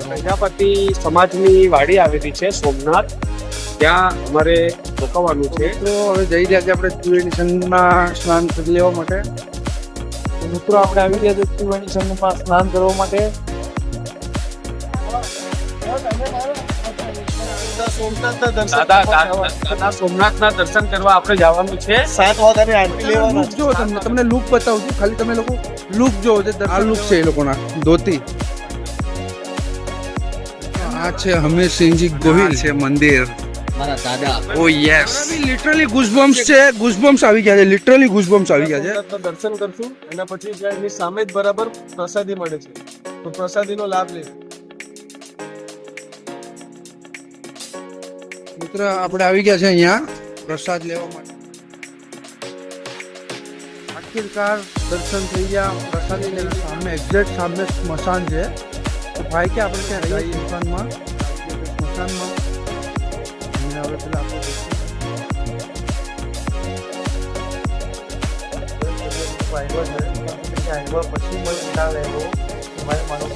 પ્રજાપતિ સમાજની વાડી આવેલી છે સોમનાથ, ત્યાં અમારે રોકાવાનું છે. તો હવે જઈ રહ્યા છે આપણે ત્રિવેણી સંગમમાં સ્નાન કરી લેવા માટે. તો મિત્રો આપણે આવી ગયા છે ત્રિવેણી સંગમમાં સ્નાન કરવા માટે. દાદા સોમનાથના દર્શન કરવા આપણે જવાનું છે. 7 વાગ્યાની આરતી લેવાના લુક જો તમને લુક બતાવું છું, ખાલી તમે લોકો લુક જો. આ લુક છે એ લોકોના ધોતી. આ છે હમીરસિંહજી ગોહિલ છે મંદિર. મારા દાદા. ઓ યસ, લિટરલી ગુઝબમ્સ છે. ગુઝબમ્સ આવી ગયા છે, લિટરલી ગુઝબમ્સ આવી ગયા છે. દર્શન કરશું એના પછી એની સામે જ બરાબર પ્રસાદી મળે છે, તો પ્રસાદીનો લાભ લે. મિત્ર આપણે આવી ગયા છે અહીંયા પ્રસાદ લેવા માટે. આખિરકાર દર્શન થઈ ગયા. પ્રસાદી લઈને સામે એક્ઝેક્ટ સામે સ્મશાન છે. તો ભાઈ કે આપણે ત્યાં રહીએ સ્મશાનમાં. અને હવે પેલા આપણે પછી મળે મારો